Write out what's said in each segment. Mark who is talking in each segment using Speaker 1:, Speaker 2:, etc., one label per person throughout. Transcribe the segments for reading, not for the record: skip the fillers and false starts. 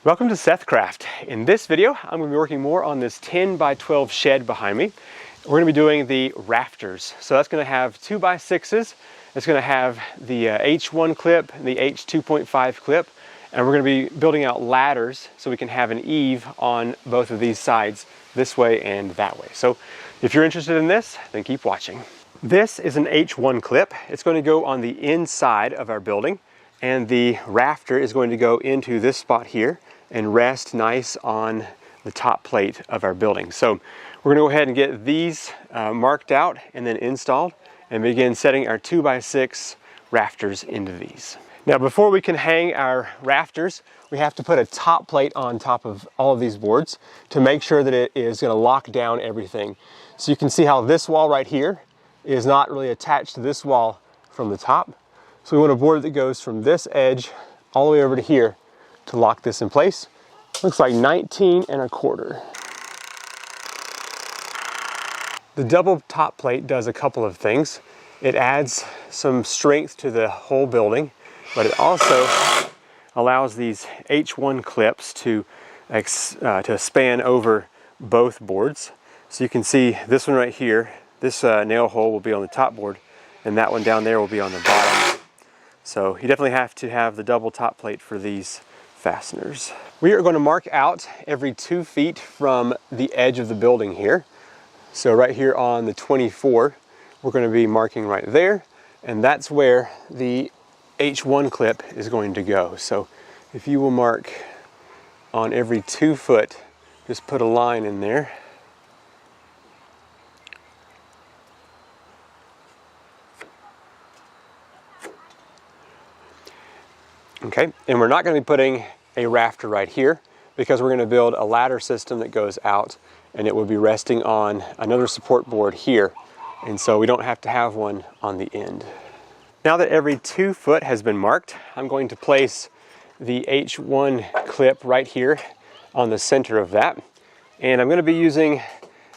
Speaker 1: Welcome to SethCraft. In this video, I'm going to be working more on this 10 by 12 shed behind me. We're going to be doing the rafters. So that's going to have 2x6s. It's going to have the H1 clip and the H2.5 clip. And we're going to be building out ladders so we can have an eave on both of these sides, this way and that way. So if you're interested in this, then keep watching. This is an H1 clip. It's going to go on the inside of our building, and the rafter is going to go into this spot here and rest nice on the top plate of our building. So we're going to go ahead and get these marked out and then installed and begin setting our 2x6 rafters into these. Now, before we can hang our rafters, we have to put a top plate on top of all of these boards to make sure that it is going to lock down everything. So you can see how this wall right here is not really attached to this wall from the top. So we want a board that goes from this edge all the way over to here to lock this in place. Looks like 19 1/4. The double top plate does a couple of things. It adds some strength to the whole building, but it also allows these H1 clips to span over both boards. So you can see this one right here, this nail hole will be on the top board, and that one down there will be on the bottom. So you definitely have to have the double top plate for these fasteners. We are going to mark out every 2 feet from the edge of the building here. So right here on the 24, we're going to be marking right there, and that's where the H1 clip is going to go. So if you will mark on every 2 foot, just put a line in there. Okay, and we're not going to be putting a rafter right here because we're going to build a ladder system that goes out, and it will be resting on another support board here, and so we don't have to have one on the end. Now that every 2 foot has been marked, I'm going to place the H1 clip right here on the center of that, and I'm going to be using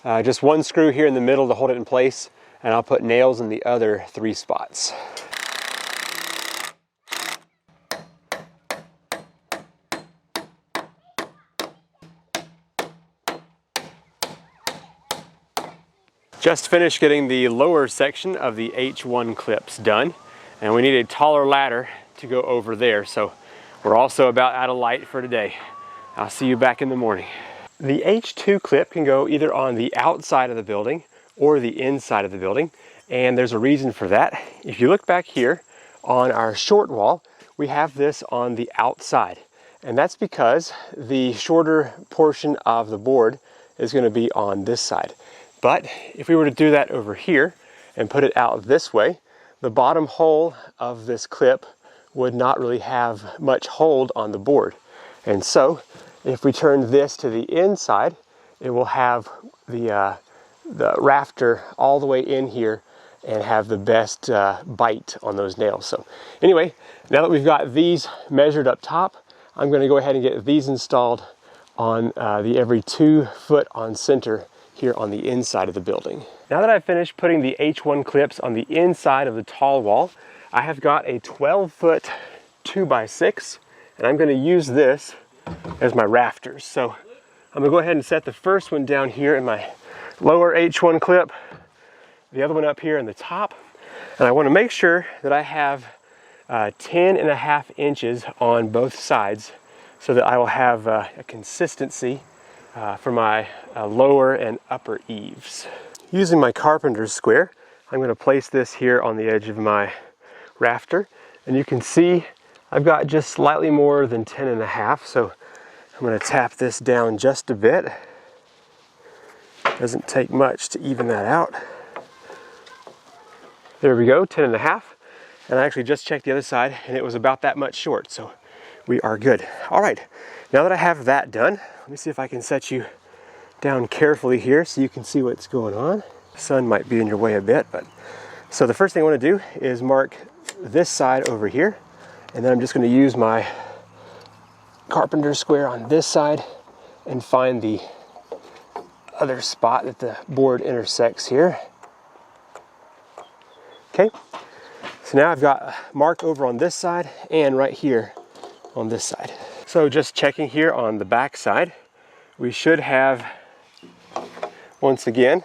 Speaker 1: just one screw here in the middle to hold it in place, and I'll put nails in the other 3 spots. Just finished getting the lower section of the H1 clips done, and we need a taller ladder to go over there, so we're also about out of light for today. I'll see you back in the morning. The H2 clip can go either on the outside of the building or the inside of the building, and there's a reason for that. If you look back here on our short wall, we have this on the outside, and that's because the shorter portion of the board is going to be on this side. But if we were to do that over here and put it out this way, the bottom hole of this clip would not really have much hold on the board. And so if we turn this to the inside, it will have the rafter all the way in here and have the best bite on those nails. So anyway, now that we've got these measured up top, I'm going to go ahead and get these installed on the every 2 foot on center here on the inside of the building. Now that I've finished putting the H1 clips on the inside of the tall wall, I have got a 12-foot 2x6, and I'm going to use this as my rafters. So I'm going to go ahead and set the first one down here in my lower H1 clip, the other one up here in the top, and I want to make sure that I have 10 1/2 inches on both sides so that I will have a consistency for my lower and upper eaves. Using my carpenter's square, I'm going to place this here on the edge of my rafter, and you can see I've got just slightly more than 10 1/2, so I'm going to tap this down just a bit. Doesn't take much to even that out. There we go, 10 1/2, and I actually just checked the other side and it was about that much short, so we are good. All right, now that I have that done, let me see if I can set you down carefully here so you can see what's going on. The sun might be in your way a bit, but so the first thing I want to do is mark this side over here, and then I'm just going to use my carpenter square on this side and find the other spot that the board intersects here. Okay, so now I've got a mark over on this side and right here on this side. So just checking here on the back side, we should have, once again,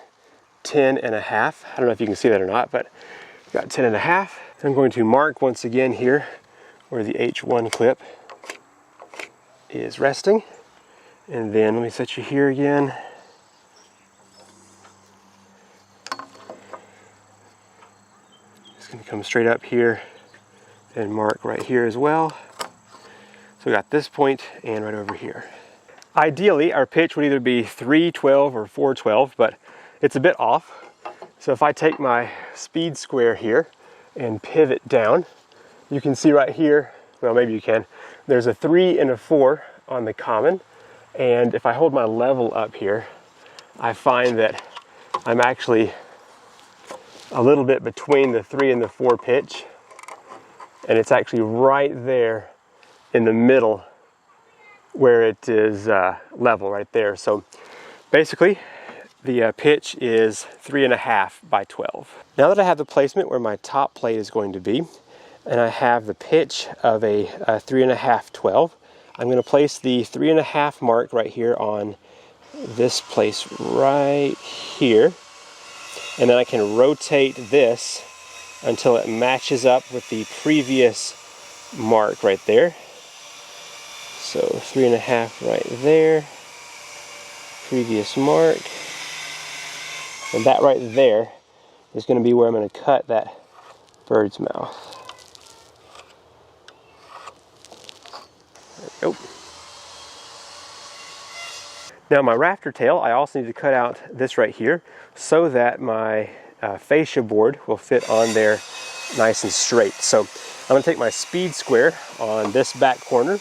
Speaker 1: 10.5. I don't know if you can see that or not, but got 10.5. I'm going to mark once again here where the H1 clip is resting. And then let me set you here again. Just going to come straight up here and mark right here as well. So we got this point and right over here. Ideally, our pitch would either be 312 or 412, but it's a bit off. So if I take my speed square here and pivot down, you can see right here, well, maybe you can, there's a 3 and a 4 on the common. And if I hold my level up here, I find that I'm actually a little bit between the 3 and the 4 pitch. And it's actually right there in the middle where it is level right there. So basically the pitch is 3.5 by 12. Now that I have the placement where my top plate is going to be, and I have the pitch of a 3.5 12, I'm going to place the 3.5 mark right here on this place right here, and then I can rotate this until it matches up with the previous mark right there. So 3.5 right there, previous mark, and that right there is going to be where I'm going to cut that bird's mouth. There we go. Now my rafter tail, I also need to cut out this right here so that my fascia board will fit on there nice and straight. So I'm going to take my speed square on this back corner,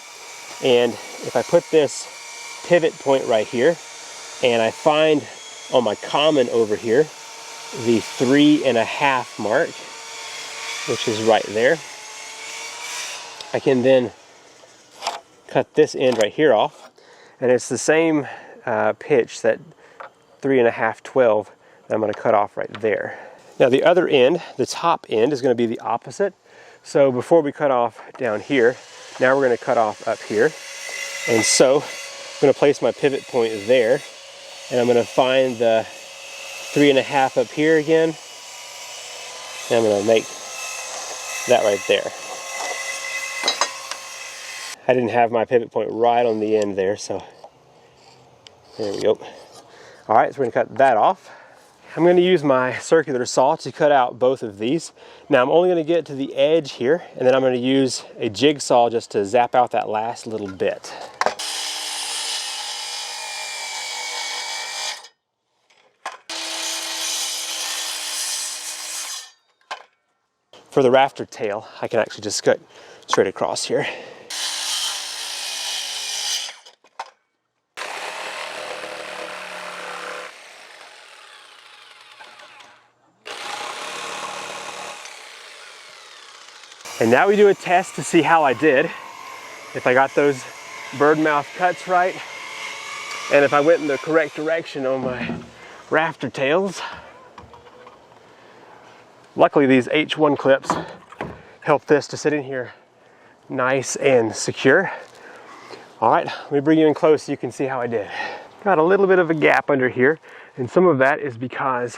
Speaker 1: and if I put this pivot point right here, and I find on my common over here the 3.5 mark, which is right there, I can then cut this end right here off, and it's the same pitch, that 3.5 12, that I'm going to cut off right there. Now the other end, the top end, is going to be the opposite. So before we cut off down here, now we're going to cut off up here. And so I'm going to place my pivot point there, and I'm going to find the 3.5 up here again, and I'm going to make that right there. I didn't have my pivot point right on the end there, so there we go. All right, so we're going to cut that off. I'm going to use my circular saw to cut out both of these. Now I'm only going to get to the edge here, and then I'm going to use a jigsaw just to zap out that last little bit. For the rafter tail, I can actually just cut straight across here. And now we do a test to see how I did, if I got those bird mouth cuts right, and if I went in the correct direction on my rafter tails. Luckily these H1 clips help this to sit in here nice and secure. All right, let me bring you in close so you can see how I did. Got a little bit of a gap under here, and some of that is because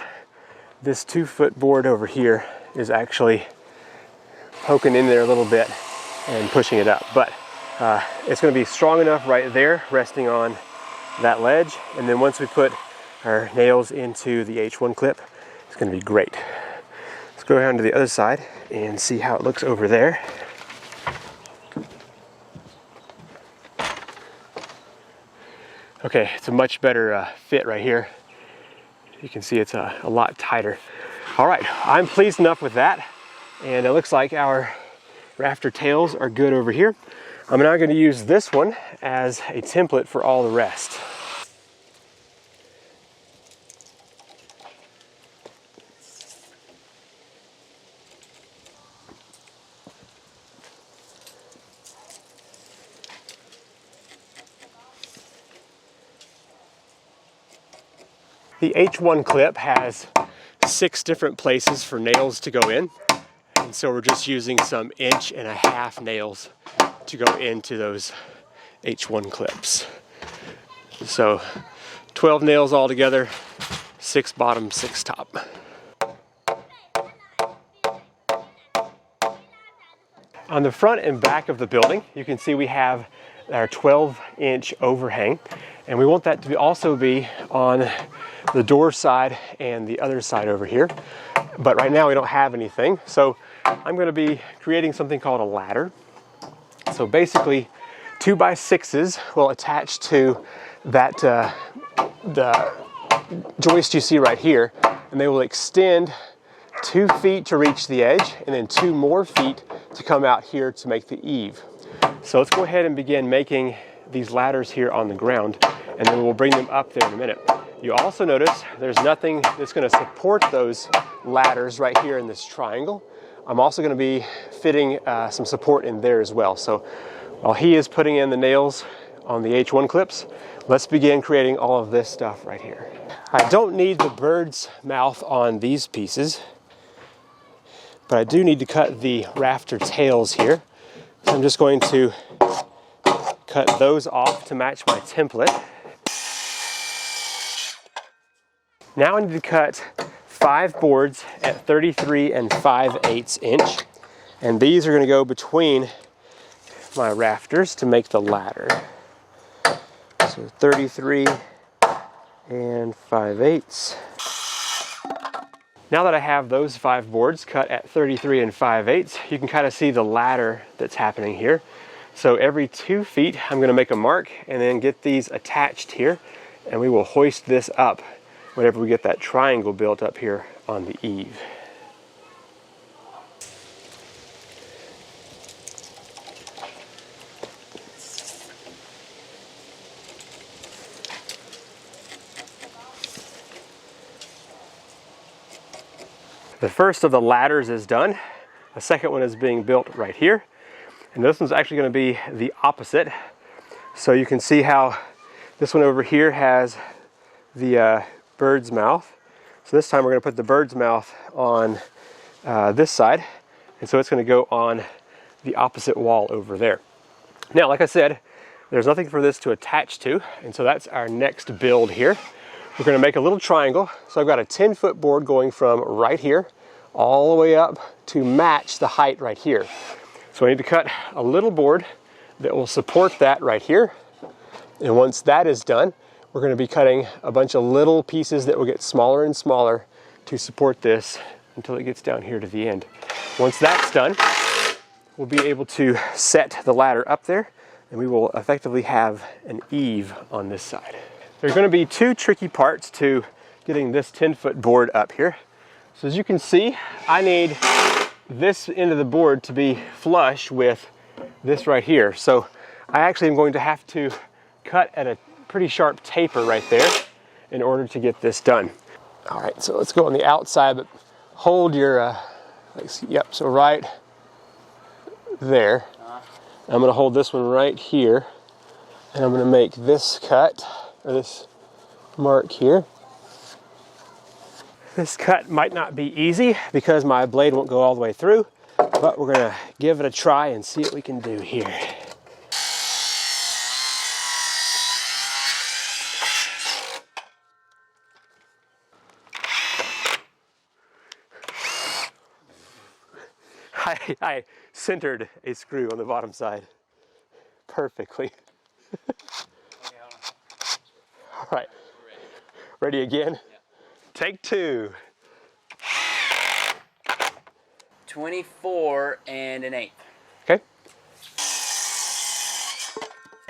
Speaker 1: this 2-foot board over here is actually poking in there a little bit and pushing it up, but it's going to be strong enough right there resting on that ledge, and then once we put our nails into the H1 clip, it's going to be great. Let's go down to the other side and see how it looks over there. Okay, it's a much better fit right here. You can see it's a lot tighter. All right, I'm pleased enough with that. And it looks like our rafter tails are good over here. I'm now going to use this one as a template for all the rest. The H1 clip has 6 different places for nails to go in. And so we're just using some 1.5 inch nails to go into those H1 clips. So 12 nails all together, 6 bottom, 6 top. On the front and back of the building, you can see we have our 12-inch overhang, and we want that to also be on the door side and the other side over here. But right now we don't have anything, so I'm going to be creating something called a ladder. So basically 2x6s will attach to that the joist you see right here, and they will extend 2 feet to reach the edge and then 2 more feet to come out here to make the eave. So let's go ahead and begin making these ladders here on the ground, and then we'll bring them up there in a minute. You also notice there's nothing that's going to support those ladders right here in this triangle. I'm also going to be fitting some support in there as well. So while he is putting in the nails on the H1 clips, let's begin creating all of this stuff right here. I don't need the bird's mouth on these pieces, but I do need to cut the rafter tails here. So I'm just going to cut those off to match my template. Now I need to cut 5 boards at 33 5/8 inch, and these are going to go between my rafters to make the ladder. So 33 5/8. Now that I have those 5 boards cut at 33 5/8, you can kind of see the ladder that's happening here. So every 2 feet, I'm going to make a mark and then get these attached here, and we will hoist this up whenever we get that triangle built up here on the eave. The first of the ladders is done. The second one is being built right here. And this one's actually going to be the opposite. So you can see how this one over here has the bird's mouth. So this time we're going to put the bird's mouth on this side. And so it's going to go on the opposite wall over there. Now, like I said, there's nothing for this to attach to. And so that's our next build here. We're going to make a little triangle. So I've got a 10-foot board going from right here all the way up to match the height right here. So I need to cut a little board that will support that right here. And once that is done, we're going to be cutting a bunch of little pieces that will get smaller and smaller to support this until it gets down here to the end. Once that's done, we'll be able to set the ladder up there, and we will effectively have an eave on this side. There are going to be 2 tricky parts to getting this 10-foot board up here. So as you can see, I need this end of the board to be flush with this right here. So I actually am going to have to cut at a pretty sharp taper right there in order to get this done. All right, so let's go on the outside, but hold your, yep, so right there. I'm gonna hold this one right here, and I'm gonna make this cut, or this mark here. This cut might not be easy because my blade won't go all the way through, but we're gonna give it a try and see what we can do here. I centered a screw on the bottom side perfectly. All right, ready again? Yeah. Take 2.
Speaker 2: 24 1/8.
Speaker 1: Okay.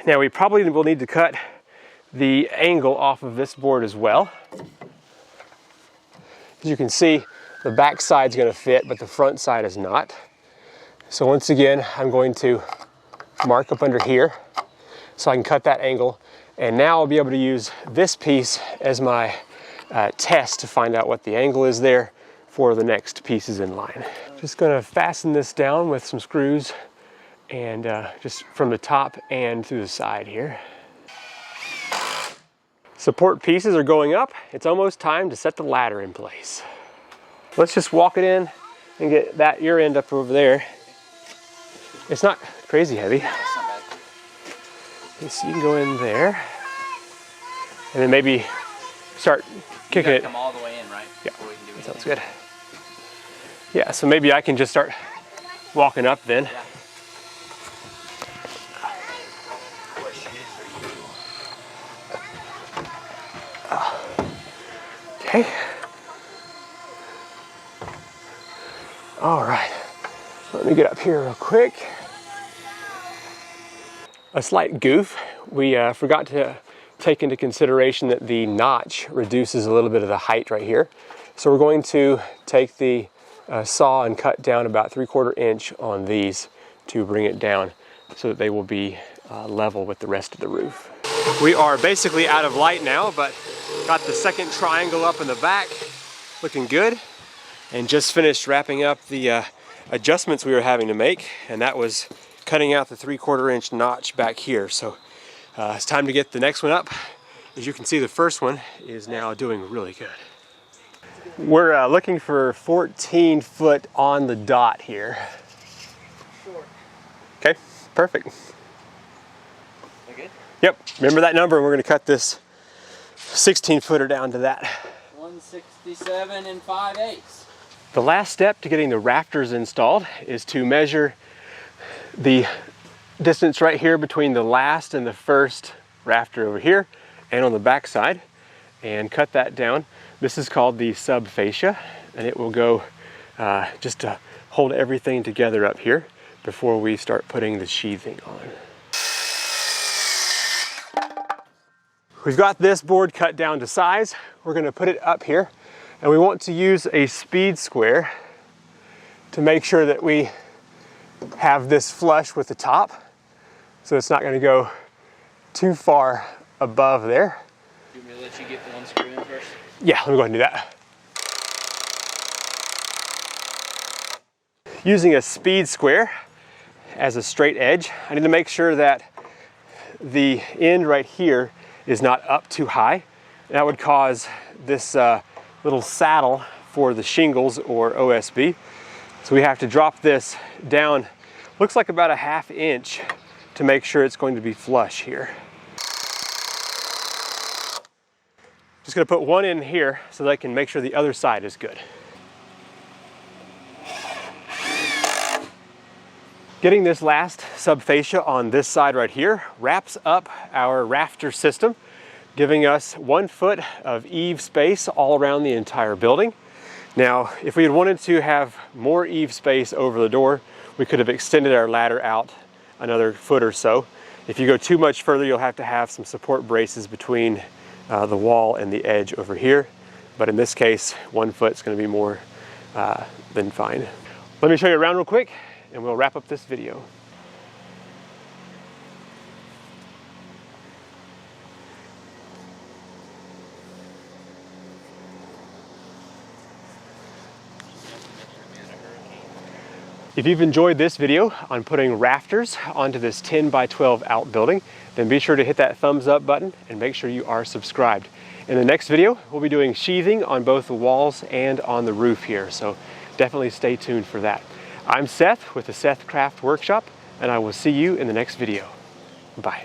Speaker 1: Now we probably will need to cut the angle off of this board as well. As you can see, the back side's going to fit, but the front side is not. So once again, I'm going to mark up under here so I can cut that angle. And now I'll be able to use this piece as my test to find out what the angle is there for the next pieces in line. Just going to fasten this down with some screws, and just from the top and to the side here. Support pieces are going up. It's almost time to set the ladder in place. Let's just walk it in and get that ear end up over there. It's not crazy heavy.
Speaker 2: It's not bad.
Speaker 1: Okay, so you can go in there, and then maybe start kicking it.
Speaker 2: Come all the way in, right?
Speaker 1: Yeah,
Speaker 2: Before we can do
Speaker 1: that sounds
Speaker 2: anything.
Speaker 1: good. Yeah, so maybe I can just start walking up then.
Speaker 2: Yeah.
Speaker 1: Okay. All right, let me get up here real quick. A slight goof. We forgot to take into consideration that the notch reduces a little bit of the height right here. So we're going to take the saw and cut down about 3/4 inch on these to bring it down so that they will be level with the rest of the roof. We are basically out of light now, but got the second triangle up in the back, looking good, and just finished wrapping up the adjustments we were having to make, and that was cutting out the 3/4 inch notch back here. So it's time to get the next one up. As you can see, the first one is now doing really good. We're looking for 14 foot on the dot here. Okay, perfect.
Speaker 2: Okay.
Speaker 1: Yep, remember that number, and we're gonna cut this 16 footer down to that.
Speaker 2: 167 and 5/8.
Speaker 1: The last step to getting the rafters installed is to measure the distance right here between the last and the first rafter over here and on the back side, and cut that down. This is called the sub fascia, and it will go just to hold everything together up here before we start putting the sheathing on. We've got this board cut down to size. We're going to put it up here, and we want to use a speed square to make sure that we have this flush with the top, so it's not going to go too far above there.
Speaker 2: Do you want me to let you get the one screw in first?
Speaker 1: Yeah, let me go ahead and do that. Using a speed square as a straight edge, I need to make sure that the end right here is not up too high. That would cause this little saddle for the shingles or OSB. So we have to drop this down, looks like about a 1/2 inch, to make sure it's going to be flush here. Just gonna put one in here so that I can make sure the other side is good. Getting this last subfascia on this side right here wraps up our rafter system, giving us 1 foot of eave space all around the entire building. Now, if we had wanted to have more eave space over the door, we could have extended our ladder out another foot or so. If you go too much further, you'll have to have some support braces between the wall and the edge over here. But in this case, 1 foot is going to be more than fine. Let me show you around real quick, and we'll wrap up this video. If you've enjoyed this video on putting rafters onto this 10 by 12 outbuilding, then be sure to hit that thumbs up button and make sure you are subscribed. In the next video, we'll be doing sheathing on both the walls and on the roof here, so definitely stay tuned for that. I'm Seth with the SethCraft Workshop, and I will see you in the next video. Bye.